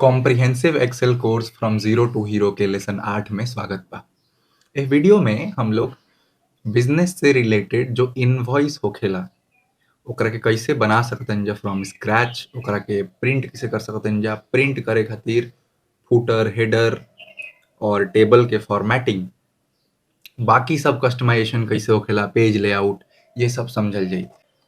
Comprehensive Excel course from zero to hero के lesson 8 में स्वागत बा। इस वीडियो में हम लोग बिजनेस से रिलेटेड जो इनवॉइस होखेला ओकरा के कैसे बना सकतनी जा फ्रॉम स्क्रैच, ओकरा के प्रिंट कैसे कर सकतनी जा, प्रिंट करे खातिर फुटर, हेडर और टेबल के फॉर्मेटिंग, बाकी सब कस्टमाइजेशन कैसे होखेला, पेज लेआउट, ये सब समझल जाई।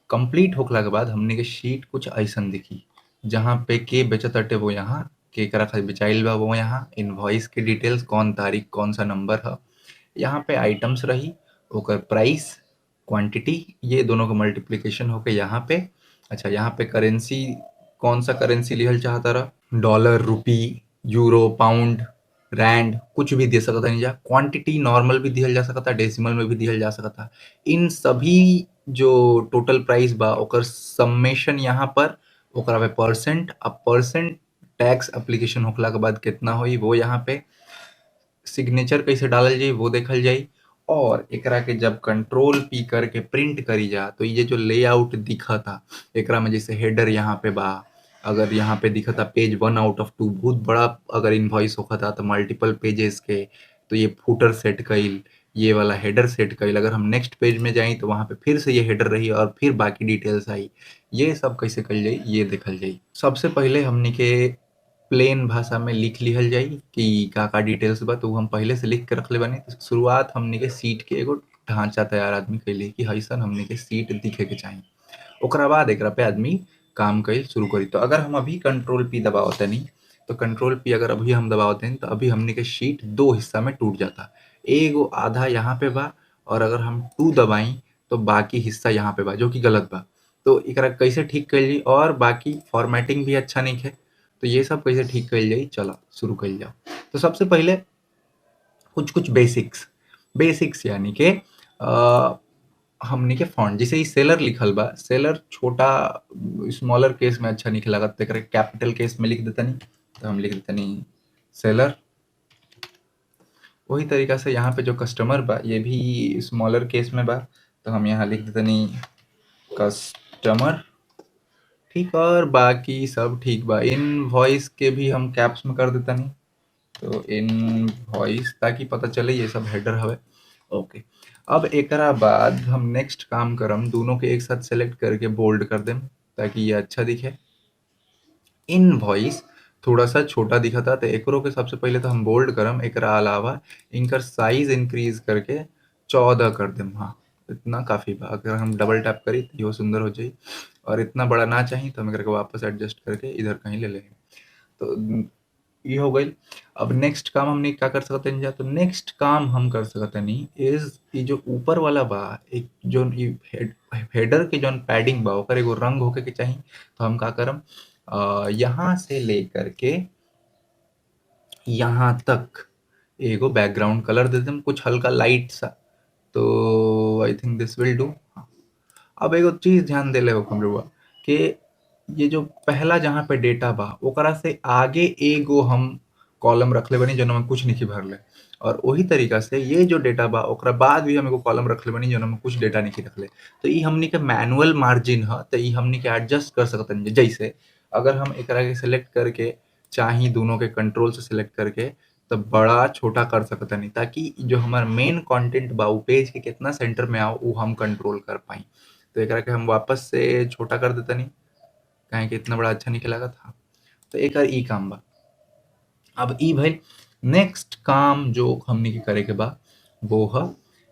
कंप्लीट होखला के बाद हमने के शीट कुछ ऐसन दिखी जहाँ पे के बेचताटे वो यहाँ, केकरा खातिर बेचाइल बा वो यहाँ, इनवॉइस के डिटेल्स, कौन तारीख, कौन सा नंबर है, यहाँ पे आइटम्स रही, ओकर प्राइस, क्वांटिटी, ये दोनों का मल्टीप्लिकेशन होके यहाँ पे। अच्छा, यहाँ पे करेंसी, कौन सा करेंसी लिहल चाहता रहा, डॉलर, रुपी, यूरो, पाउंड, रैंड, कुछ भी दे सकता नहीं जा। क्वांटिटी नॉर्मल भी दिहल जा सकता, डेसिमल में भी दिहल जा सकता। इन सभी जो टोटल प्राइस बा ओकर सम्मेशन यहाँ पर, ओकरा पे परसेंट, अब परसेंट टैक्स एप्लीकेशन होखला के बाद कितना होई वो यहाँ पे, सिग्नेचर कैसे डालल जाई वो देखल जाई। और एकरा के जब कंट्रोल पी करके प्रिंट करी जा तो ये जो लेआउट दिखता एकरा में, जैसे हेडर यहाँ पे बा, अगर यहाँ पे दिखता पेज 1/2, बहुत बड़ा अगर इनवॉइस होखता तो मल्टीपल पेजेस के, तो ये फुटर सेट कईल, ये वाला हेडर सेट कईल। अगर हम नेक्स्ट पेज में जाई तो वहाँ पे फिर से ये हेडर रही और फिर बाकी डिटेल्स आई। ये सब कैसे कईल जाई ये देखल जाई। सबसे पहले हमनी के प्लेन भाषा में लिख लिहल जाई कि का का डिटेल्स बा, तो हम पहले से लिख के रखले बानी। तो शुरुआत हमनी के सीट के एगो ढांचा तैयार आदमी कैले कि हईसन हमनी के सीट दिखे के चाही। ओकरा बाद एकरा पे आदमी काम कईल शुरू करी। तो अगर हम अभी कंट्रोल पी दबावतनी, तो कंट्रोल पी अगर अभी हम दबावतनी तो अभी हमनी के शीट दो हिस्सा में टूट जाता। एगो आधा यहाँ पे बा और अगर हम 2 दबाई तो बाकी हिस्सा यहाँ पे बा, जो कि गलत बा। तो एकरा कैसे ठीक कईल जाई, और बाकी फॉर्मेटिंग भी अच्छा नहीं है, तो ये सब कैसे ठीक कईल जाई, चलो शुरू कईल जाओ। तो सबसे पहले कुछ बेसिक्स, बेसिक्स यानी के हमनी के फॉन्ट, जैसे ही सेलर लिखल बा, सेलर छोटा स्मॉलर केस में अच्छा नहीं लागत, तो कैपिटल केस में लिख देतनी। तो हम लिख देतनी सेलर। वही तरीका से यहाँ पे जो कस्टमर बा ये भी स्मॉलर केस में बा, तो हम यहाँ लिख देतनी कस्टमर। ठीक, और बाकी सब ठीक बा। इन वॉइस के भी हम कैप्स में कर देतनी, तो इन वॉइस, ताकि पता चले ये सब हेडर हवे। ओके, अब एकरा बाद हम नेक्स्ट काम करम, दोनों के एक साथ सेलेक्ट करके बोल्ड कर देम ताकि ये अच्छा दिखे। इन वॉइस थोड़ा सा छोटा दिखा था, तो एकरो के सबसे पहले तो हम बोल्ड करम, एकरा अलावा इनकर साइज इंक्रीज करके 14 कर देम। हाँ, इतना काफ़ी बा। अगर हम डबल टैप करी तो यो सुंदर हो जाई, और इतना बड़ा ना चाहिए तो हम एकरा के वापस एडजस्ट करके इधर कहीं ले लेंगे। तो ये हो गई। अब नेक्स्ट काम हमने क्या कर सकते हैं, तो नेक्स्ट काम हम कर सकते नहीं इज ये जो ऊपर वाला बा, एक जो हेडर के जो पैडिंग बा ओकर एगो रंग होके के चाहिए। तो हम का करम, यहाँ से लेकर के यहाँ तक एगो बैकग्राउंड कलर दे देम, कुछ हल्का लाइट सा। तो I think this will do. अब एगो चीज ध्यान देले हो कमरुआ कि ये जो पहला जहाँ पे डेटा बा ओकरा से आगे एगो हम कॉलम रखले बनी जो में कुछ नहीं भरले, और वही तरीका से ये जो डेटा बा ओकरा बाद भी हम एगो कॉलम रखले बनी जो में कुछ डेटा नहीं रखले। तो ये हमनी के मैनुअल मार्जिन है, तो ये हमनी के एडजस्ट कर सकते हैं। जैसे अगर हम एकरा के सिलेक्ट करके चाहे दोनों के कंट्रोल से सिलेक्ट करके तो बड़ा छोटा कर सकते नहीं, ताकि जो हमारा मेन कंटेंट बा वो पेज के कितना सेंटर में आओ वो हम कंट्रोल कर पाई। तो एकरा के हम वापस से छोटा कर देता नहीं, काहे कि इतना बड़ा अच्छा नहीं लागत था। तो एक ई काम बा। अब ई भाई नेक्स्ट काम जो हमनी के करे के बा वो है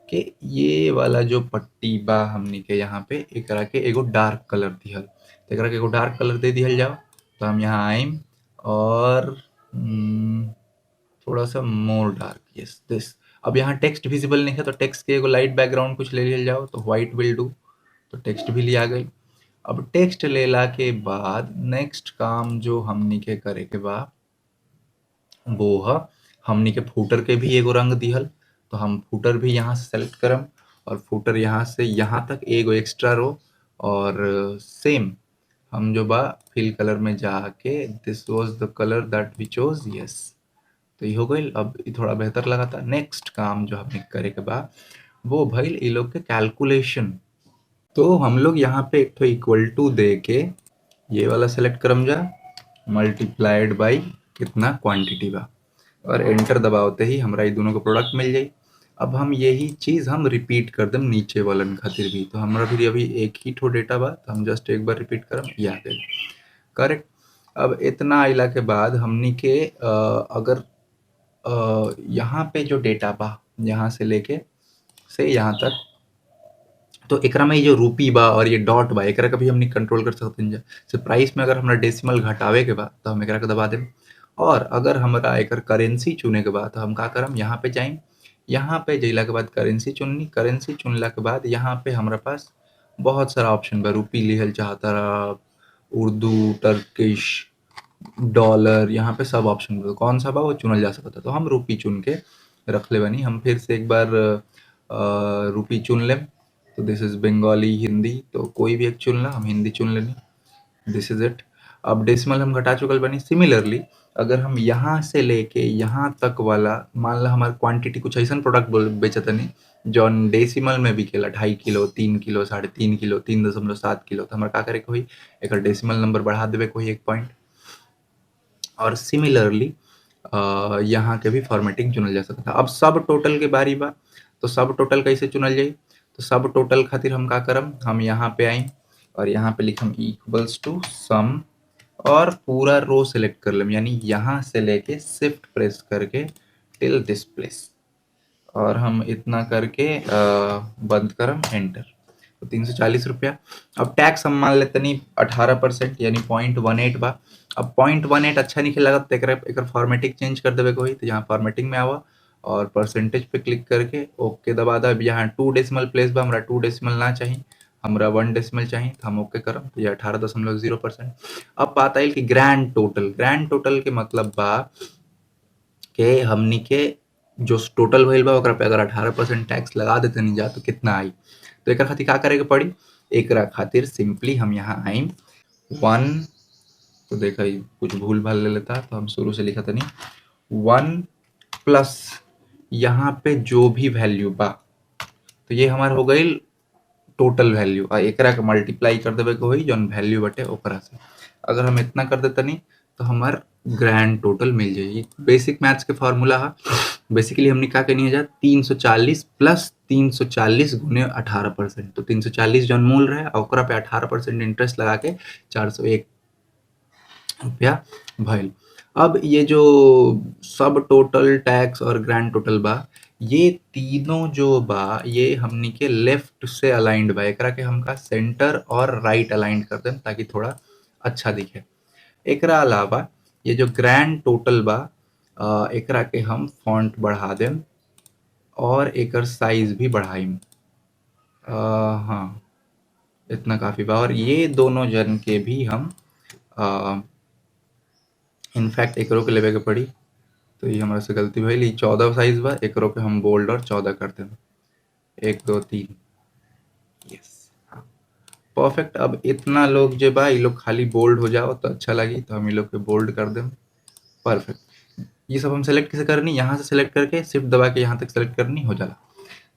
कि ये वाला जो पट्टी बा हमनी के यहाँ पे एकरा के एगो डार्क कलर दिहल, तो एकरा के एगो डार्क कलर दे दिहल जाओ। तो हम यहाँ आइम और थोड़ा सा मोर डार्क, यस दिस। अब यहाँ टेक्स्ट विजिबल नहीं है तो टेक्स्ट के एगो लाइट बैकग्राउंड कुछ ले लिया जाओ, तो व्हाइट विल डू। तो टेक्स्ट भी लिया गई। अब टेक्स्ट लेला के बाद नेक्स्ट काम जो हमनी के करे के बा वो है, हमनी के फूटर के भी एगो रंग दिहल। तो हम फूटर भी यहाँ से सेलेक्ट करम, और फूटर यहाँ से यहाँ तक एगो एक्स्ट्रा रो, और सेम हम जो बा फिल कलर में जाके this was the colour that we chose, yes. तो ये हो गई। अब ये थोड़ा बेहतर लगा था। नेक्स्ट काम जो हमने करे के बाद वो भइल ये लोग के कैलकुलेशन। तो हम लोग यहाँ पे एक तो इक्वल टू दे के ये वाला सेलेक्ट करम जा, मल्टीप्लाइड बाई कितना क्वांटिटी बा, और एंटर दबावते ही हमरा ई दोनों के प्रोडक्ट मिल जाई। अब हम यही चीज़ हम रिपीट कर देम नीचे वालन खातिर भी। तो हमरा भी अभी एक ही ठो डेटा बा, तो हम जस्ट एक बार रिपीट करम, ये आ गइल। करेक्ट। अब इतना आइला के बाद हमनी के अगर यहाँ पे जो डेटा बा, यहाँ से लेके से यहाँ तक, तो एकरा में ये जो रूपी बा और ये डॉट बा, एकरा के भी हमनी कंट्रोल कर सकते हैं। से प्राइस में अगर हमरा डेसिमल घटावे के बा तो हम एकरा के दबा देम, और अगर हमरा एकर करेंसी चुने के बा तो हम का करम, यहाँ पे जाइम, यहाँ पे जइला के बाद करेंसी चुननी, करेंसी चुनला के बाद यहाँ पे हमरा पास बहुत सारा ऑप्शन बा। रूपी लिहल चाहता, उर्दू, टर्किश, डॉलर, यहाँ पे सब ऑप्शन बा, कौन सा बा वो चुनल जा सकता। तो हम रूपी चुन के रख ले बनी। हम फिर से एक बार रूपी चुन लेम। तो दिस इज बंगाली, हिंदी, तो कोई भी एक चुनला, हम हिंदी चुन लेनी, दिस इज इट। अब डेसिमल हम घटा चुकल बनी। सिमिलरली अगर हम यहाँ से लेके यहाँ तक वाला, मान ला हमार क्वांटिटी कुछ ऐसा प्रोडक्ट बेचतनी जौन डेसिमल में बिकेला, 2.5 किलो, 3 किलो, 3.5 किलो, 3.7 किलो, तो हमारा का करे के होई, एक डेसिमल नंबर बढ़ा देवे के होई 1 पॉइंट। और सिमिलरली यहाँ के भी फॉर्मेटिंग चुनल जा सकता। अब सब टोटल के बारी बा, तो सब टोटल कैसे चुनल जाई, तो सब टोटल खातिर हम का करम, हम यहाँ पे आई और यहाँ पे लिखम इक्वल्स टू सम, और पूरा रो सेलेक्ट कर लेम, यानी यहाँ से लेके शिफ्ट प्रेस करके टिल दिस प्लेस, और हम इतना करके बंद करम, एंटर। तो 340 रुपया। अब टैक्स हम मान लेते नहीं 18%, यानी 0.18 बा। अब 0.18 अच्छा नहीं लगा तो एक फॉर्मेटिंग चेंज कर देवे कोई, तो यहाँ फॉर्मेटिंग में आवा और परसेंटेज पे क्लिक करके ओके दबा दा। अब यहाँ 2 डेसिमल प्लेस बा, हमरा 2 डेसिमल ना चाहिए, हमरा 1 डेसिमल चाहिए, तो हम ओके करम, तो ये 18.0%। अब बात आई कि ग्रैंड टोटल। ग्रैंड टोटल के मतलब बा कि हमनी के जो टोटल भइल बा ओकरा पे अगर 18% टैक्स लगा देते नहीं जा तो कितना आई। तो एक खातिर का करे के पड़ी, एक खातिर सिंपली हम यहाँ आइम 1, तो देखा कुछ भूल भाल ले लेता, तो हम शुरू से लिखा था नहीं 1 प्लस यहाँ पे जो भी वैल्यू बा, तो ये हमार हो गई टोटल वैल्यू, और एकरा के मल्टीप्लाई कर देवे के होई जौन वैल्यू बटे ओकरा से। अगर हम इतना कर देते नहीं तो हमार ग्रैंड टोटल मिल जाएगी। बेसिक मैथ्स के फार्मूला है, बेसिकली हमने क्या करनी है, 340 प्लस 340 गुने 18%, तो 340 जौन मूल रहे ओकरा पे 18% इंटरेस्ट लगा के 401 रुपया भइल। अब ये जो सब टोटल, टैक्स और ग्रैंड टोटल बा, ये तीनों जो बा ये हमनी के लेफ्ट से अलाइंड बा, एकरा के हमका सेंटर और राइट अलाइंड कर देम ताकि थोड़ा अच्छा दिखे। एकरा अलावा ये जो ग्रैंड टोटल बा, एकरा के हम फॉन्ट बढ़ा देम और एकर साइज भी बढ़ाइम। हाँ, इतना काफ़ी बा। और ये दोनों जन के भी हम इनफैक्ट एकरो के लेवे के पड़ी, तो ये हमारे से गलती भइल। 14 साइज बा, एकरो के हम बोल्ड और 14 कर देम, 1 2 3, यस, हाँ, परफेक्ट। अब इतना लोग जो बा ये लोग खाली बोल्ड हो जाओ तो अच्छा लगी, तो हम ये लोग के बोल्ड कर देम, परफेक्ट। ये सब हम सेलेक्ट कैसे करनी, यहाँ से सेलेक्ट करके शिफ्ट दबा के यहाँ तक सेलेक्ट करनी, हो जाला।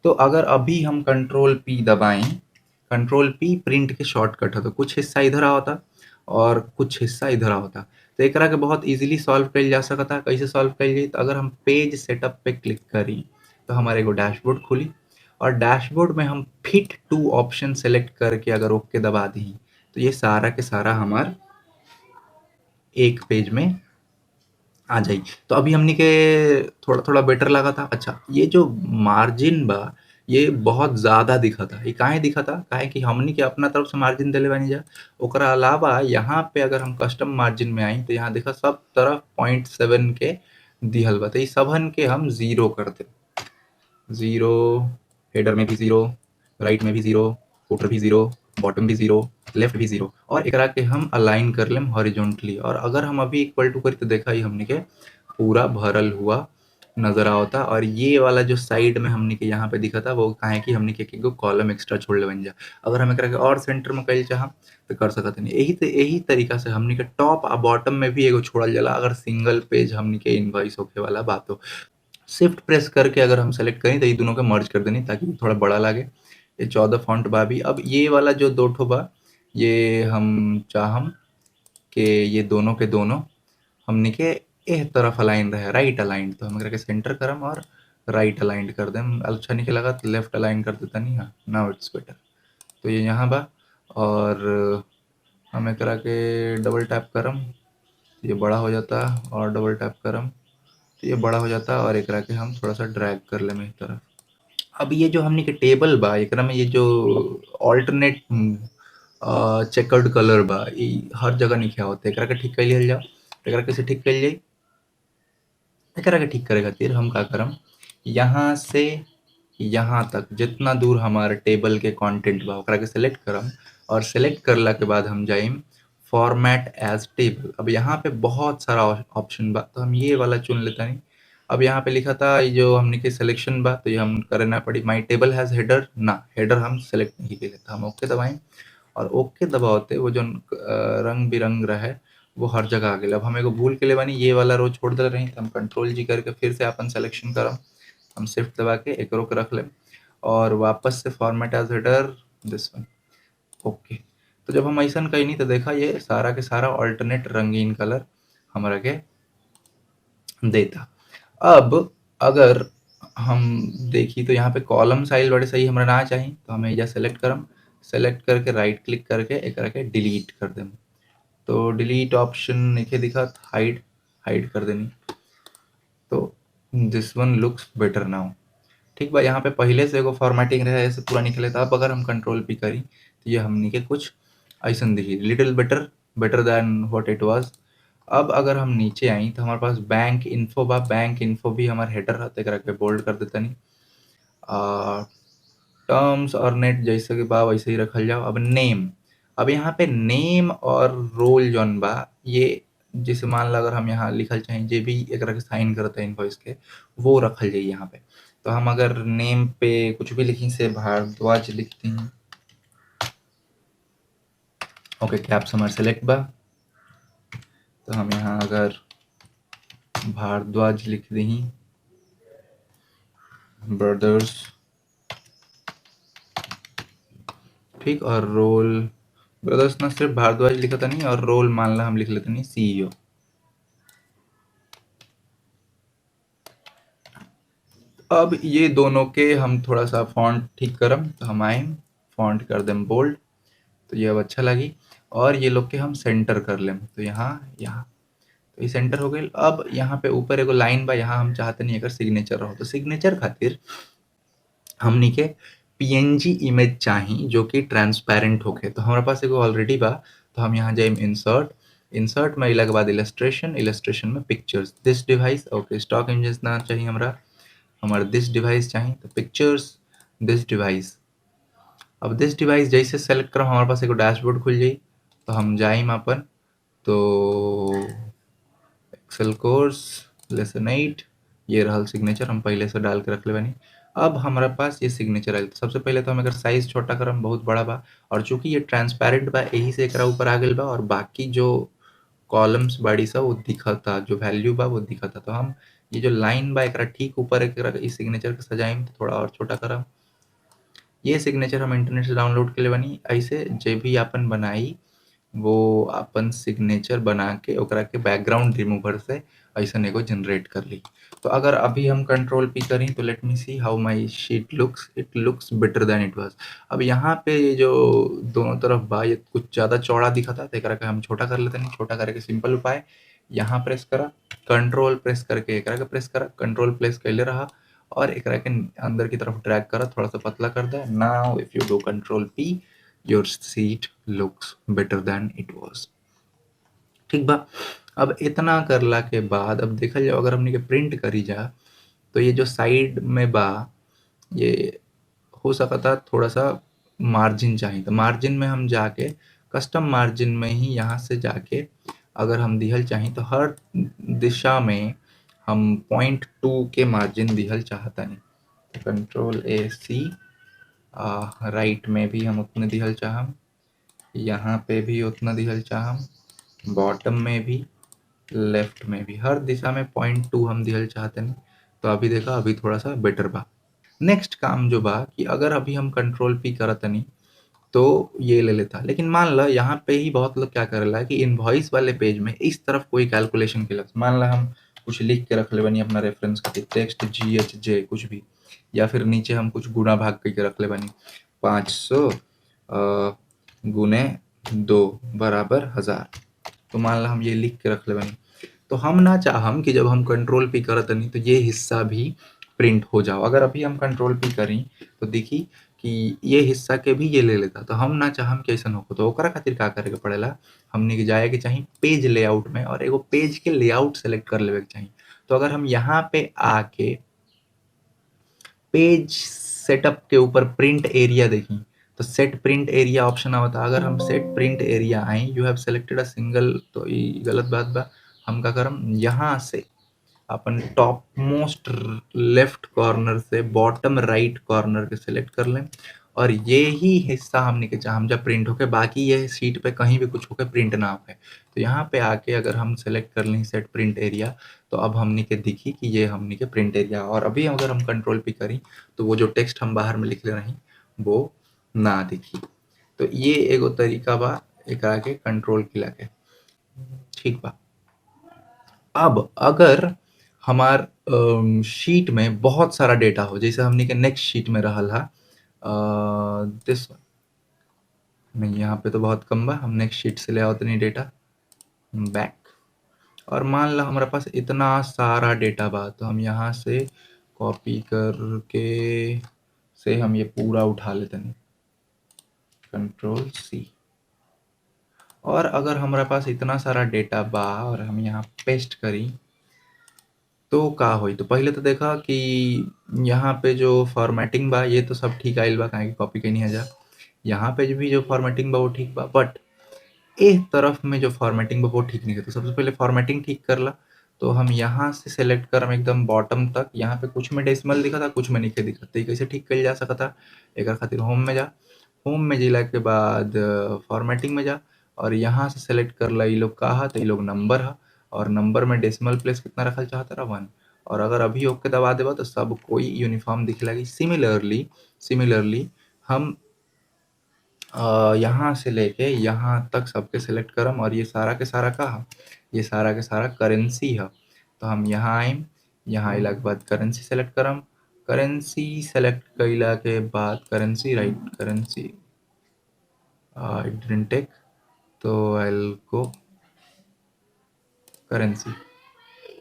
तो अगर अभी हम कंट्रोल पी दबाएं, कंट्रोल पी प्रिंट के शॉर्टकट है, तो कुछ हिस्सा इधर होता और कुछ हिस्सा इधर होता, तो एकरा के बहुत इजीली सॉल्व कइल जा सकता। कैसे सॉल्व कइल जाई, तो अगर हम पेज सेटअप पे क्लिक करी तो हमारे एगो डैशबोर्ड खुली, और डैशबोर्ड में हम फिट टू ऑप्शन सेलेक्ट करके अगर ओके दबा दी तो ये सारा के सारा हमार एक पेज में आ जाई। तो अभी हमनी के थोड़ा थोड़ा बेटर लगा था। अच्छा, ये जो मार्जिन बा ये बहुत ज़्यादा दिखा था। ये काहे दिखा था, काहे कि हमनी के अपना तरफ से मार्जिन देले बानी जा। ओकरा अलावा यहाँ पे अगर हम कस्टम मार्जिन में आई तो यहाँ देखा सब तरफ 0.7 के दिहल बा, तो ये सबहन के हम 0 कर दे। 0, हेडर में भी 0, राइट में भी 0, फुटर भी 0, बॉटम भी 0, लेफ्ट भी 0, और एकरा के हम अलाइन कर लेम हॉरिजॉन्टली। और अगर हम अभी इक्वल टू करी तो देखा ही हमने के पूरा भरल हुआ नजर आवता। और ये वाला जो साइड में हमने के यहाँ पे दिखा था वो काहे कि हमने के एगो कॉलम एक्स्ट्रा छोड़ ले बन जा। अगर हम एकरा के और सेंटर में कइल चाहम तो कर सकत नहीं। यही तरीका से हमने के टॉप और बॉटम में भी एगो छोड़ल जाला अगर सिंगल पेज हमने के इनवॉइस होके वाला बात हो। शिफ्ट प्रेस करके अगर हम सेलेक्ट करें तो ये दोनों को मर्ज कर देनी ताकि थोड़ा बड़ा लगे। ये 14 फॉन्ट बा भी। अब ये वाला जो 2 ठो बा ये हम चाहम कि ये दोनों के दोनों हमने के एह तरफ अलाइन रहे, राइट अलाइन, तो हम एकरा के सेंटर करम और राइट अलाइन कर देम। अच्छा नहीं लगा तो लेफ्ट अलाइन कर देता नहीं। हाँ, नाउ इट्स बेटर। तो ये यहाँ बा और हम एकरा के डबल टैप करम, ये बड़ा हो जाता, और डबल टैप करम तो ये बड़ा हो जाता, और एकरा के हम थोड़ा सा ड्रैग कर लेम इस तरफ। अब ये जो हमनी के टेबल बा, एकरा में ये जो ऑल्टरनेट चेकर्ड कलर बा, ई हर जगह नहीं होता। एकरा के ठीक कर लिया जाओ। एकरा कैसे ठीक कर जाई? एकरा के ठीक करे खातिर हम का करम, यहाँ से यहाँ तक जितना दूर हमारे टेबल के कंटेंट बा ओकरा के सेलेक्ट करम, और सेलेक्ट करला के बाद हम जाइम फॉर्मेट एज टेबल। अब यहाँ पे बहुत सारा ऑप्शन बा, तो हम ये वाला चुन लेता नहीं। अब यहाँ पे लिखा था ये जो हमने के सिलेक्शन बा, तो ये हम करना पड़ी माई टेबल हैज हेडर ना, हेडर हम सेलेक्ट नहीं के लेता। हम ओके दबाएं, और ओके दबाते वो जो रंग बिरंग रहे वो हर जगह आ गया। अब हम एगो भूल के लिए बानी, ये वाला रो छोड़ दे रही, तो हम कंट्रोल जी करके फिर से अपन सिलेक्शन करम, हम शिफ्ट दबा के एक रोक रख लें, और वापस से format as header this one. Okay, तो जब हम ऐसा कहीं नहीं तो देखा ये सारा के सारा ऑल्टरनेट रंगीन कलर हमारा के देता। अब अगर हम देखी तो यहाँ पे कॉलम साइज बड़े सही हमारा ना चाहिए, तो हमें यह सेलेक्ट करम, सेलेक्ट करके राइट क्लिक करके एक के डिलीट कर दें। तो डिलीट ऑप्शन नीचे दिखा, हाइड, हाइड कर देनी। तो this one looks better now. ठीक बा, यहाँ पे पहले से एगो फॉर्मेटिंग रहे ऐसे पूरा निकले था। अब अगर हम कंट्रोल पी करी तो ये हमनी के कुछ ऐसा दिखी, little better, better than what it was. अब अगर हम नीचे आई तो हमारे पास बैंक इन्फो बा, बैंक इन्फो भी हमारे हेडर रहते, करके बोल्ड कर देता नहीं। टर्म्स और नेट जैसे कि बा वैसे ही रखल जाओ। अब नेम, अब यहाँ पे नेम और रोल जौन बा, ये जैसे मान लो अगर हम यहाँ लिखल चाहें जे भी एक के साइन करते हैं इनवॉइस के, वो रखल जाइए यहाँ पे। तो हम अगर नेम पे कुछ भी लिखी से भारद्वाज लिखते हैं, ओके, कैप्स हमारे सेलेक्ट बा, तो हम यहाँ अगर भारद्वाज लिख दी, ब्रदर्स, ठीक, और रोल ब्रदर्स ना सिर्फ भारद्वाज लिखा था नहीं, और रोल मान ला हम लिख लेते नहीं सीईओ। अब ये दोनों के हम थोड़ा सा फॉन्ट ठीक करम, तो हम आए फॉन्ट कर दें बोल्ड, तो ये अब अच्छा लगी। और ये लोग के हम सेंटर कर लें, तो यहाँ यहाँ तो ये सेंटर हो गई। अब यहाँ पे ऊपर एगो लाइन बा, यहाँ हम चाहते नहीं अगर सिग्नेचर रहो, तो सिग्नेचर खातिर हमनी के पीएनजी इमेज चाहिए जो कि ट्रांसपेरेंट होके। तो हमारे पास एगो ऑलरेडी बा, तो हम यहाँ जाए इंसर्ट, इंसर्ट में अला के बाद इलस्ट्रेशन, इलस्ट्रेशन में pictures, this device, okay, stock images ना चाहिए हमरा, हमारा दिस डिवाइस चाहिए, तो पिक्चर्स दिस डिवाइस। अब दिस डिवाइस जैसे सेलेक्ट करो हमारे पास एगो डैशबोर्ड खुल जाई, तो हम जाइम अपन, तो एक्सेल कोर्स लेसन 8, ये रहल सिग्नेचर हम पहले से डाल के रख ले बानी। अब हमारे पास ये सिग्नेचर आयल, तो सबसे पहले तो हम अगर साइज छोटा करम, बहुत बड़ा बा, और चूंकि ये ट्रांसपेरेंट बा यही से एकरा ऊपर आ गइल बा, और बाकी जो कॉलम्स बाड़ी सा वो दिखता, जो वैल्यू बा वो दिखता। तो हम ये जो लाइन बा एकरा ठीक ऊपर एकरा इस सिग्नेचर के सजाइम, तो थोड़ा और छोटा करम। ये सिग्नेचर हम इंटरनेट से डाउनलोड के लिए बनी, ऐसे जे भी आपन बनाई वो अपन सिग्नेचर बना के ओकरा के बैकग्राउंड रिमूवर से ऐसा एगो जनरेट कर ली। तो अगर अभी हम कंट्रोल पी करें तो let me see how my sheet looks, it looks better than it was. अब यहाँ पे ये जो दोनों तरफ बा ये कुछ ज़्यादा चौड़ा दिखा था, तो एकरा के हम छोटा कर लेते नहीं। छोटा करे के सिंपल उपाय, यहाँ प्रेस करा, कंट्रोल प्रेस करके एकरा के प्रेस करा, कंट्रोल प्रेस कैले रहा, और एकरा के अंदर की तरफ ड्रैग करा, थोड़ा सा पतला कर दे। Now if you do control P, your seat looks better than it was. ठीक बा, अब इतना करला के बाद अब देखल जाओ अगर हमने के प्रिंट करी जा, तो ये जो साइड में बा ये हो सकता थोड़ा सा मार्जिन चाहिए, तो मार्जिन में हम जाके कस्टम मार्जिन में ही यहाँ से जाके अगर हम दिहल चाहिए तो हर दिशा में हम 0.2 के मार्जिन दिहल चाहता नहीं, तो कंट्रोल ए सी, राइट में भी हम उतने दिहल चाहम, यहाँ पे भी उतना दिहल चाहम, बॉटम में भी, लेफ्ट में भी, हर दिशा में 0.2 हम दिहल चाहते हैं। तो अभी देखा अभी थोड़ा सा बेटर बा। नेक्स्ट काम जो बा कि अगर अभी हम कंट्रोल पी करतनी तो ये ले लेता। लेकिन मान ला यहाँ पे ही बहुत लोग क्या करेला कि इनवॉइस वाले पेज में इस तरफ कोई कैलकुलेशन के लग, मान ला हम कुछ लिख के रख ले बनी अपना रेफरेंस खातिर, टेक्स्ट GHJ कुछ भी, या फिर नीचे हम कुछ गुणा भाग करके रख ले बनी 500 गुने 2 बराबर 1000। तो मान ला हम ये लिख के रख ले बनी, तो हम ना चाहम कि जब हम कंट्रोल पी करत नहीं तो ये हिस्सा भी प्रिंट हो जाओ। अगर अभी हम कंट्रोल पी करी तो देखी कि ये हिस्सा के भी ये ले लेता, तो हम ना चाहम कि ऐसा हो। तो ओकरा खातिर का करे के पड़ेला, हमने के जाए के चाहिए पेज लेआउट में और एगो पेज के लेआउट सेलेक्ट कर लेवे के चाहिए। तो अगर हम यहाँ पे आके पेज सेटअप के ऊपर प्रिंट एरिया देखी तो सेट प्रिंट एरिया ऑप्शन आवता। अगर हम set print area I, you have selected a single, तो ये गलत बात बा। हम का करम यहाँ से अपन टॉप मोस्ट लेफ्ट कॉर्नर से बॉटम राइट कॉर्नर के सिलेक्ट कर लें और ये ही हिस्सा हमने के चाह जब प्रिंट होके, बाकी ये शीट पे कहीं भी कुछ होके प्रिंट ना हो। तो यहाँ पे आके अगर हम सेलेक्ट कर लें सेट प्रिंट एरिया, तो अब हमने के दिखी कि ये हमने के प्रिंट एरिया। और अभी अगर हम कंट्रोल पे करी तो वो जो टेक्स्ट हम बाहर में लिख ले रही वो ना दिखी। तो ये एगो तरीका बा एक आके कंट्रोल किला के, ठीक बा। अब अगर हमार शीट में बहुत सारा डेटा हो, जैसे हमने के नेक्स्ट शीट में रहल हा दिस नहीं, यहाँ पे तो बहुत कम बा, हम नेक्स्ट शीट से ले आओ उतनी डेटा बैक। और मान ला हमारे पास इतना सारा डेटा बा, तो हम यहाँ से कॉपी करके से हम ये पूरा उठा लेते हैं, कंट्रोल C। और अगर हमारे पास इतना सारा डेटा बा और हम यहाँ पेस्ट करी तो का होई। तो पहले तो देखा कि यहाँ पे जो फॉर्मेटिंग बा ये तो सब ठीक आइल बा, काहे कि कॉपी कहीं नहीं जा। यहाँ पे भी जो फॉर्मेटिंग बा वो ठीक बा, बट एक तरफ में जो फॉर्मेटिंग बा वो ठीक नहीं है। तो सबसे पहले फॉर्मेटिंग ठीक कर ला। तो हम यहाँ से सेलेक्ट करम एकदम बॉटम तक, यहाँ पे कुछ में डेसिमल दिखा था कुछ में नहीं दिखा, तो कैसे ठीक कर जा सकता। एक खातिर होम में जा, होम में जिला के बाद फॉर्मेटिंग में जा और यहाँ से सेलेक्ट कर ला ये लोग का है, तो ये लोग नंबर है और नंबर में डेसिमल प्लेस कितना रखल चाहता रहा 1। और अगर अभी ओके दबा देबा तो सब कोई यूनिफॉर्म दिखे लगी। सिमिलरली हम यहाँ से लेके यहाँ तक सबके सेलेक्ट करम और ये सारा के सारा का है, ये सारा के सारा करेंसी है। तो हम यहाँ आइम, यहाँ अला के बाद करेंसी सेलेक्ट करम, करेंसी सेलेक्ट कैला के बाद currency write currency it didn't take, तो आई विल गो करेंसी।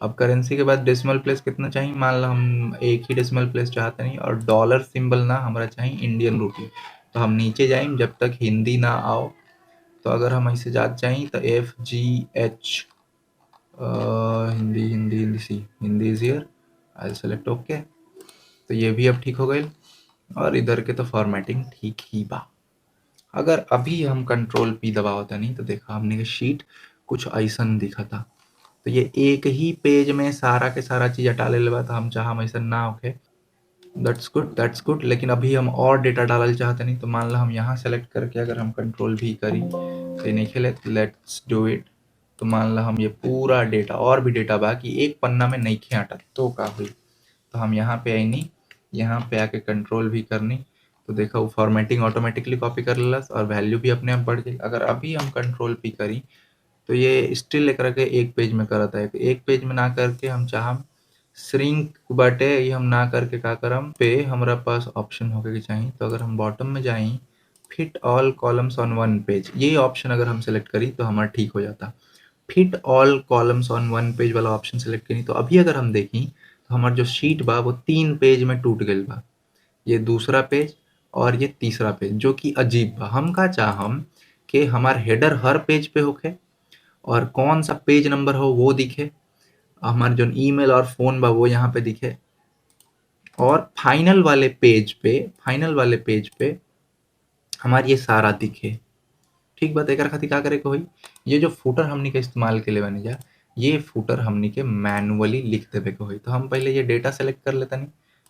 अब करेंसी के बाद डेसिमल प्लेस कितना चाहिए, मान लो हम एक ही डेसिमल प्लेस चाहते नहीं और डॉलर सिंबल ना हमारा चाहिए इंडियन रूपी। तो हम नीचे जाएं जब तक हिंदी ना आओ। तो अगर हम ऐसे जात चाहिए तो FGH Hindi Hindi Hindi C Hindi is here, I select okay. तो ये भी अब ठीक हो गए और इधर के तो फॉर्मेटिंग ठीक ही बा। अगर अभी हम कंट्रोल P दबावता नहीं तो देखा हमने कि शीट कुछ ऐसा दिखा था। तो ये एक ही पेज में सारा के सारा चीज हटा ले बा, तो हम चाह ऐसा ना होके, दैट्स गुड। लेकिन अभी हम और डेटा डालल चाहते नहीं, तो मान लो हम यहाँ सेलेक्ट करके अगर हम कंट्रोल भी करी तो नहीं खेले, लेट्स डू इट। तो मान लो हम ये पूरा डेटा और भी डेटा बा कि एक पन्ना में नहीं खे हटा तो का हुई। तो हम यहाँ पे आई नहीं, यहाँ पे आके कंट्रोल भी करनी, तो देखा वो फॉर्मेटिंग ऑटोमेटिकली कॉपी कर लेला और वैल्यू भी अपने आप बढ़ गई। अगर अभी हम कंट्रोल पी करी तो ये स्टिल लेकर के एक पेज में करता है, एक पेज में ना करके हम चाह श्रिंक बाटे, ये हम ना करके का करम पे हमारा पास ऑप्शन होके के चाहिए। तो अगर हम बॉटम में जाएं fit all columns on one page, ये ऑप्शन अगर हम सेलेक्ट करी तो हमारा ठीक हो जाता। Fit all columns on one page वाला ऑप्शन सेलेक्ट करी तो अभी अगर हम देखी तो हमारा जो शीट बा वो 3 पेज में टूट गई बा, ये दूसरा पेज और ये तीसरा पेज, जो कि अजीब बा। हम का चाहम कि हमार हेडर हर पेज पे होके और कौन सा पेज नंबर हो वो दिखे, हमारे जो ईमेल और फोन बा वो यहाँ पे दिखे और फाइनल वाले पेज पे हमारे ये सारा दिखे। ठीक बात। एक खातिर का करे के होई, ये जो फुटर हमनी के इस्तेमाल के लिए बने जा, ये फुटर हमनी के मैनुअली लिख देवे के होई। तो हम पहले ये डेटा सेलेक्ट कर लेता नहीं,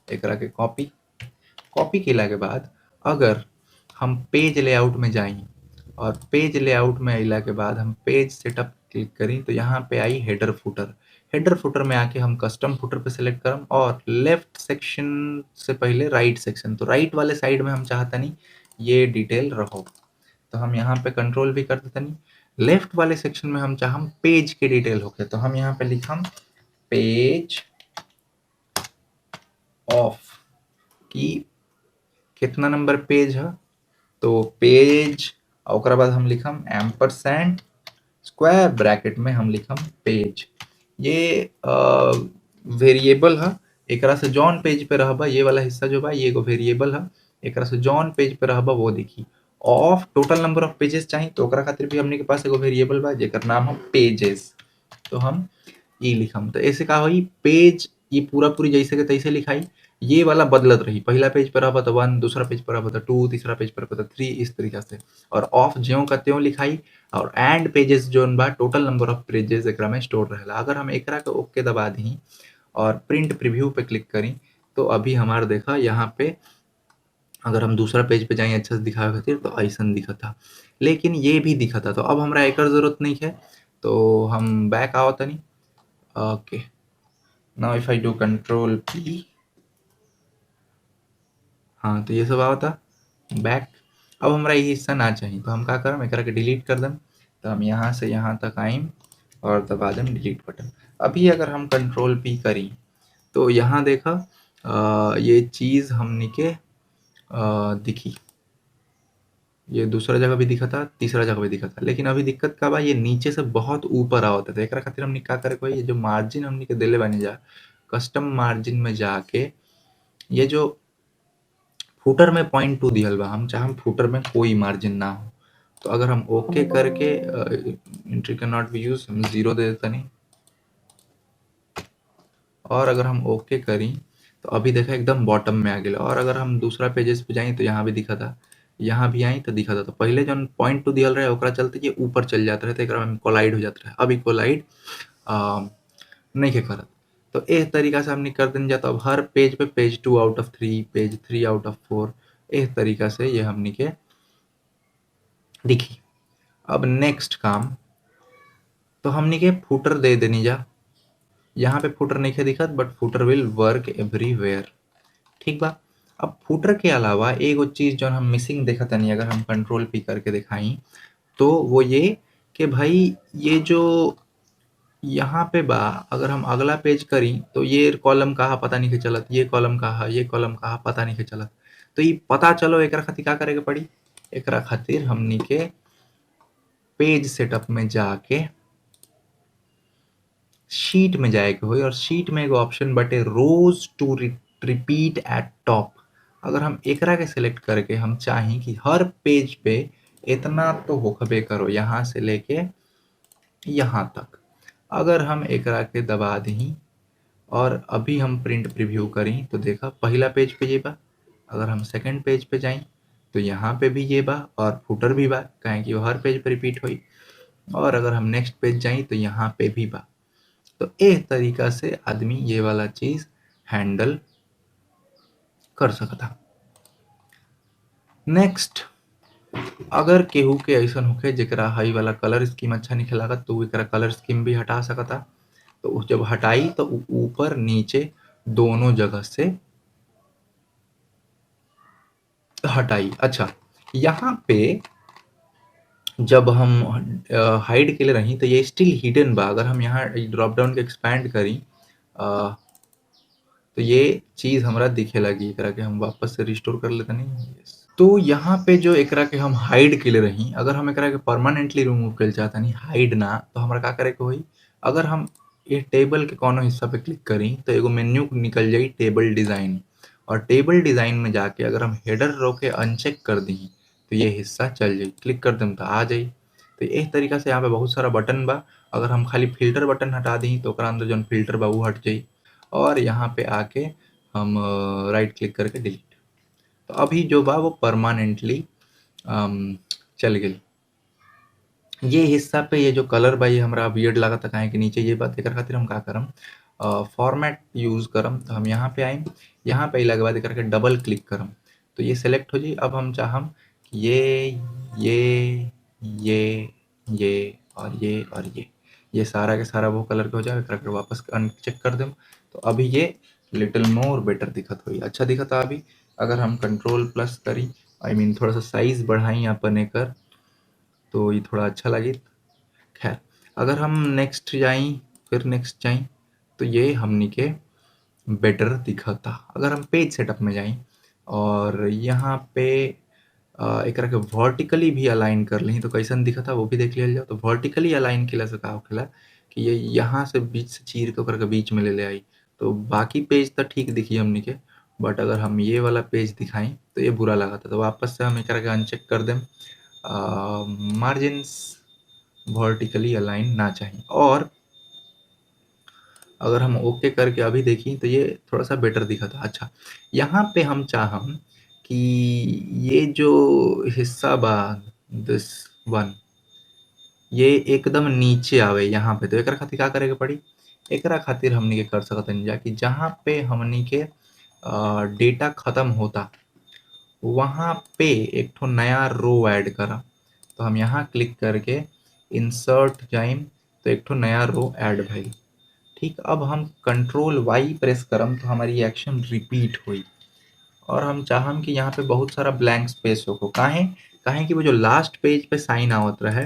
एक के कॉपी केला के बाद अगर हम पेज लेआउट में जाई और पेज लेआउट में अला के बाद हम पेज सेटअप क्लिक करी तो यहाँ पे आई हेडर फुटर में आके हम कस्टम फुटर पे सेलेक्ट करम और लेफ्ट सेक्शन से पहले राइट सेक्शन, तो राइट वाले साइड में हम चाहता नहीं ये डिटेल रहो। तो हम यहाँ पे कंट्रोल भी कर देते नहीं। लेफ्ट वाले सेक्शन में हम चाहम पेज के डिटेल होके, तो हम यहाँ पे लिखम पेज ऑफ की कितना नंबर पेज है, तो पेज, और ओकरा बाद हम लिखम एम्परसैंड स्क्वायर ब्रैकेट में हम लिखम पेज। ये वेरिएबल है, एकरा से जौन पेज पे रहबा, ये वाला हिस्सा जो बा ये एगो वेरिएबल है, एकरा से जौन पेज पे रहबा वो देखी। Of total number of pages चाहिए, तो ओकरा खातिर भी हमने के पास एगो वेरिएबल बा जेकर नाम है पेजेस, तो हम ई लिखम। तो ऐसे का होई, पेज ये पूरा पूरी जैसे के तैसे लिखाई, ये वाला बदलत रही, पहला पेज पर रहबा तो 1, दूसरा पेज पर रहबा तो 2, तीसरा पेज पर रहबा तो 3, इस तरीका से। और ऑफ ज्यों का त्यों लिखाई, और एंड पेजेस जोन बा टोटल नंबर ऑफ पेजेस एकरा में स्टोर रहेला। अगर हम एकरा के ओके दबा दी और प्रिंट प्रीव्यू पे क्लिक करी, तो अभी हमार देखा यहाँ पे अगर हम दूसरा पेज पे जाएं अच्छा से दिखावे खातिर तो ऐसन दिखा था, लेकिन ये भी दिखा था। तो अब हमरा एकर जरूरत नहीं है, तो हम बैक आओ तनी। Okay, now if I do control P, हाँ तो ये सब आवता बैक। अब हमरा ये हिस्सा ना चाहिए, तो हम का करम, एकरा के डिलीट कर देम। तो हम यहाँ से यहाँ तक आइम और दबा देम डिलीट बटन। अभी अगर हम कंट्रोल पी करी, तो यहाँ देखा ये चीज़ हमनी के दिखी, ये दूसरा जगह भी दिखा था, तीसरा जगह भी दिखा था, लेकिन अभी दिक्कत का बा, ये नीचे से बहुत ऊपर आवता था। एकरा खातिर हमनी का करे, कोई ये जो मार्जिन हमनी के देले बानी जा, कस्टम मार्जिन में जाके ये जो फुटर में 0.2 दिहल बा, हम चाहम फुटर में कोई मार्जिन ना हो। तो अगर हम ओके करके entry can not be use, हम 0 दे देता नहीं, और अगर हम ओके करी तो अभी देखा एकदम बॉटम में आ गया। और अगर हम दूसरा पेजेस पे जाई तो यहाँ भी दिखा था, यहाँ भी आई तो दिखा था। तो पहले जो 0.2 दिहल रहे ओकरा चलते ये ऊपर चल जाता रहे, तो एकरा में कोलाइड हो जाता रहे। अभी कोलाइड नहीं के करत। तो इस तरीका से हमने कर दें जाता। अब हर पेज पे page 2 out of 3, page 3 out of 4, इस तरीका से ये हमने के दिखी। अब नेक्स्ट काम, तो हमने के फुटर दे देनी जा। यहाँ पे फुटर नहीं दिखत, but footer will work everywhere, ठीक बा। अब फुटर के अलावा एगो चीज जो हम मिसिंग देखा तनी, अगर हम कंट्रोल पी करके दिखाई, तो वो ये कि भाई ये जो यहाँ पे बा, अगर हम अगला पेज करी तो ये कॉलम कहाँ पता नहीं के चलत, ये कॉलम कहाँ, ये कॉलम कहाँ पता नहीं के चलत। तो ये पता चलो एकरा खातिर का करे के पड़ी, एकरा खातिर हमनी के पेज सेटअप में जाके शीट में जाए के होई, और शीट में एगो ऑप्शन बटे रोज टू रिपीट एट टॉप। अगर हम एकरा के सिलेक्ट करके हम चाहें कि हर पेज पे इतना तो होखबे करो, यहाँ से लेके यहाँ तक, अगर हम एकरा के दबा दी और अभी हम प्रिंट प्रीव्यू करें, तो देखा पहला पेज पे ये बा। अगर हम सेकंड पेज पे जाएं तो यहाँ पे भी ये बा, और फुटर भी बा, कहें कि वो हर पेज पे रिपीट हुई। और अगर हम नेक्स्ट पेज जाएं तो यहाँ पे भी बा। तो इस तरीका से आदमी ये वाला चीज हैंडल कर सकता। नेक्स्ट, अगर केहू के ऐसन होखे जेकरा हाई वाला कलर स्कीम अच्छा नहीं लागत, तो एकरा कलर स्कीम भी हटा सकता। तो जब हटाई तो ऊपर नीचे दोनों जगह से हटाई। अच्छा, यहाँ पे जब हम हाइड के लिए रही तो ये स्टिल हिडन बा। अगर हम यहाँ ड्रॉप डाउन के एक्सपैंड करी तो ये चीज हमरा दिखे लगी। एकरा के हम वापस से रिस्टोर कर लेते नहीं। तो यहाँ पे जो एकरा के हम हाइड के लिए रही, अगर हम एकरा के परमानेंटली रिमूव कर चाहता नहीं, हाइड ना, तो हमरा का करे के होई, अगर हम ये टेबल के कोनो हिस्सा पे क्लिक करी तो एगो मेन्यू निकल जाई टेबल डिजाइन, और टेबल डिजाइन में जाके अगर हम हेडर रो के अनचेक कर दी तो ये हिस्सा चल जाई, क्लिक कर दें तो आ जाई। तो इस तरीका से यहाँ पे बहुत सारा बटन बा। अगर हम खाली फिल्टर बटन हटा दी तो ओकरा अंदर जो फिल्टर बा वो हट जाई, और यहाँ पे आके हम राइट क्लिक करके डिलीट। तो अभी जो बा वो परमानेंटली चल गई। ये हिस्सा पे ये जो कलर बा ये हमरा वियर्ड लागत काहे कि नीचे ये बात, एकर खातिर हम का करम, फॉर्मेट यूज करम। तो हम यहाँ पे आइम, यहाँ पे अइला के बाद एकर के डबल क्लिक करम तो ये सेलेक्ट हो जाई। अब हम चाहम कि ये ये और ये सारा के सारा वो कलर के हो जाए, एकरा के वापस अनचेक कर देम। तो अभी ये लिटिल मोर बेटर दिखत होई, अच्छा दिखता। अभी अगर हम कंट्रोल प्लस करी आई मीन थोड़ा सा साइज बढ़ाई अपन एकर, तो ये थोड़ा अच्छा लगी। खैर, अगर हम नेक्स्ट जाई, फिर नेक्स्ट जाई, तो ये हमनी के बेटर दिखता। अगर हम पेज सेटअप में जाई और यहाँ पे एकरा के वर्टिकली भी अलाइन कर ली तो कैसन दिखता वो भी देख लिया जाओ। तो वर्टिकली अलाइन केला से का होखेला कि ये यहाँ से बीच से चीर के ओकरा के बीच में ले आई, तो बाकी पेज तो ठीक दिखी हमनी के। बट अगर हम ये वाला पेज दिखाई तो ये बुरा लगा था, तो वापस से हम एकरा के अनचेक कर देम। मार्जिन्स वर्टिकली अलाइन ना चाहिए। और अगर हम ओके करके अभी देखी तो ये थोड़ा सा बेटर दिखा था। अच्छा, यहाँ पे हम चाहम कि ये जो हिस्सा बा, दिस वन, ये एकदम नीचे आवे यहाँ पे। तो एकरा खातिर का करे के पड़ी? एकरा खातिर हमनी के कर सकतनी जा कि जहाँ पे हमनी के डेटा खत्म होता वहाँ पे एक ठो नया रो ऐड करा। तो हम यहाँ क्लिक करके इंसर्ट जाइम तो एक ठो नया रो ऐड भइल। ठीक, अब हम कंट्रोल वाई प्रेस करम तो हमारी एक्शन रिपीट हुई। और हम चाहम कि यहाँ पे बहुत सारा ब्लैंक स्पेस हो। काहे? काहे कि वो जो लास्ट पेज पे साइन आवत रहे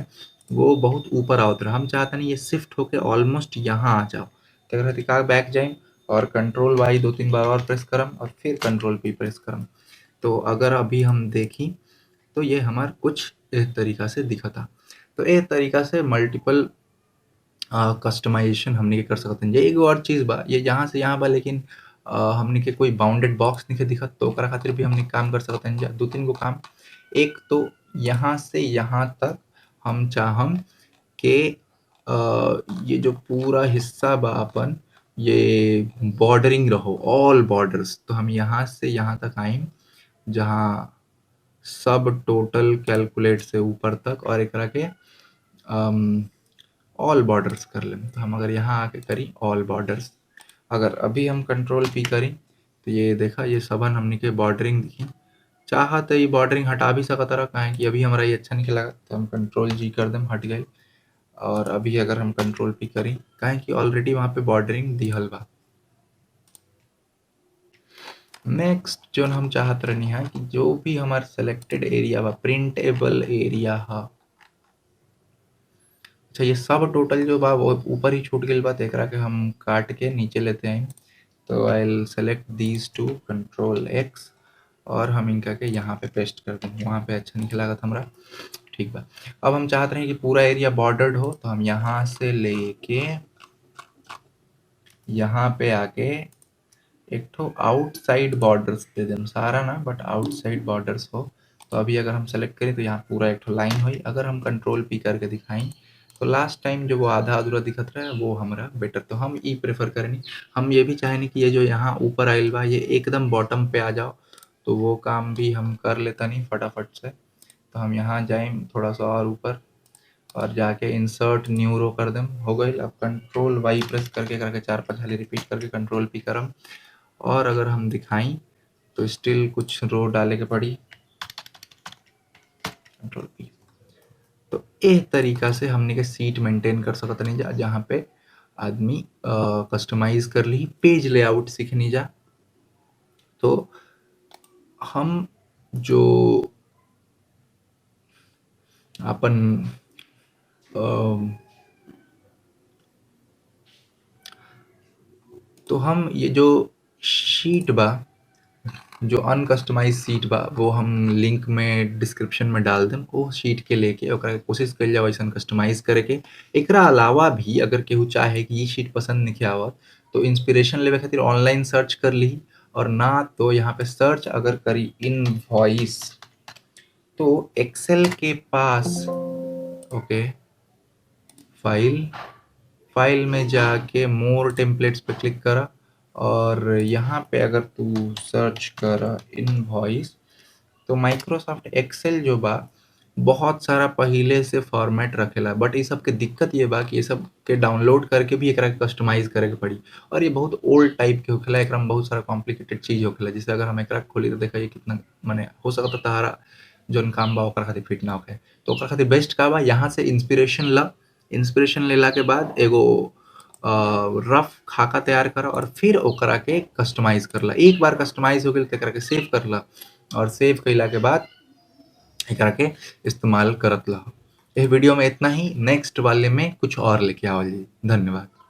वो बहुत ऊपर आवत रहा। हम चाहते नहीं ये शिफ्ट होके ऑलमोस्ट यहाँ आ जाओ। तो अगर का बैक जाइम और कंट्रोल वाई 2-3 बार और प्रेस करम और फिर कंट्रोल पी प्रेस करम, तो अगर अभी हम देखी तो ये हमार कुछ इस तरीका से दिखा था। तो इस तरीका से मल्टीपल कस्टमाइजेशन हमनी के कर सकते हैं। ये एगो और चीज़ बा, ये यहाँ से यहाँ बा लेकिन हमनी के कोई बाउंडेड बॉक्स नहीं दिखत, तो ओकरा खातिर भी हमनी काम कर सकते हैं। 2-3 गो काम। एक तो यहाँ से यहाँ तक हम चाहम के ये जो पूरा हिस्सा बा अपन, ये बॉर्डरिंग रहो, ऑल बॉर्डर्स। तो हम यहाँ से यहाँ तक आइम जहाँ सब टोटल कैलकुलेट से ऊपर तक और एकरा के ऑल बॉर्डर्स कर लें। तो हम अगर यहाँ आके करी ऑल बॉर्डर्स, अगर अभी हम कंट्रोल पी करी तो ये देखा ये सबन हमनी के बॉर्डरिंग दिखी। चाहा तो ये बॉर्डरिंग हटा भी सकता रहा, काहे कि अभी हमारा ये अच्छा नहीं लगा, तो हम कंट्रोल जी कर देम, हट गई। और अभी अगर हम कंट्रोल पी करी, काहे कि ऑलरेडी वहाँ पे बॉर्डरिंग दिहल बा। नेक्स्ट जो हम चाहत रहनी है कि जो भी हमार सेलेक्टेड एरिया बा, प्रिंटेबल एरिया हा। अच्छा, ये सब टोटल जो बा वो ऊपर ही छूट गई बा, तो एकरा के हम काट के नीचे लेते हैं। तो I will select these two, control x, और हम इनका के यहाँ पे पेस्ट कर देंगे। वहाँ पे अच्छा नहीं लागत हमरा। ठीक बा। अब हम चाहते हैं कि पूरा एरिया बॉर्डर्ड हो, तो हम यहाँ से लेके यहाँ पे आके एक ठो आउटसाइड बॉर्डर्स दे दें, सारा ना बट आउटसाइड बॉर्डर्स हो। तो अभी अगर हम सेलेक्ट करें तो यहाँ पूरा एक ठो लाइन हुई। अगर हम कंट्रोल पी करके दिखाएं तो लास्ट टाइम जो वो आधा अधूरा दिखत रहा है वो हमारा बेटर। तो हम ई प्रेफर करें। हम ये भी चाहें कि ये जो यहाँ ऊपर आइल बा ये एकदम बॉटम पे आ जाओ, तो वो काम भी हम कर लेता नहीं फटाफट से। तो हम यहाँ जाए थोड़ा सा और ऊपर और जाके इंसर्ट न्यू रो कर दें, हो गई। अब कंट्रोल वाई प्रेस करके 4-5 हाली रिपीट करके कंट्रोल पी करम। और अगर हम दिखाई तो स्टिल कुछ रो डाले के पड़ी, कंट्रोल पी। तो एक तरीका से हमने के सीट मेंटेन कर सकत नहीं जा, जहाँ पे आदमी कस्टमाइज कर ली, पेज लेआउट सीखनी जा। तो हम जो अपन तो हम ये जो शीट बा, जो अनकस्टमाइज सीट बा, वो हम लिंक में डिस्क्रिप्शन में डाल दें। वो शीट के लेके ओकरा के कोशिश कल जाओ ऐसा कस्टमाइज करे के। एकरा अलावा भी अगर केहू चाहे कि ये शीट पसंद नहीं आवत तो इंस्पिरेशन लेवे खातिर ऑनलाइन सर्च कर ली, और ना तो यहाँ पे सर्च अगर करी इनवॉइस तो एक्सेल के पास ओके फाइल में जाके मोर टेम्पलेट्स पे क्लिक करा, और यहाँ पे अगर तू सर्च कर इनवॉइस तो माइक्रोसॉफ्ट एक्सेल जो बा बहुत सारा पहले से फॉर्मेट रखेला। बट ये सब के दिक्कत ये बा कि ये सब के डाउनलोड करके भी एकरा कस्टमाइज करे के पड़ी, और ये बहुत ओल्ड टाइप के होखेला। एकरा में बहुत सारा कॉम्प्लिकेटेड चीज होखेला। जैसे अगर हम एकरा खोली तो देखा कितना माने हो सकता तारा जोन काम बा ओकरा खातिर फिट ना होखे। तो ओकरा खातिर बेस्ट का बा, यहाँ से इंस्पिरेशन ला। इंस्पिरेशन लेला के बाद एगो रफ खाका तैयार कर और फिर ओकरा के कस्टमाइज करला। एक बार कस्टमाइज हो गई तो एकरा के सेव करला, और सेव कैला के बाद एकरा के इस्तेमाल करत रहो। एह वीडियो में इतना ही, नेक्स्ट वाले में कुछ और लेके आवल जाई। धन्यवाद।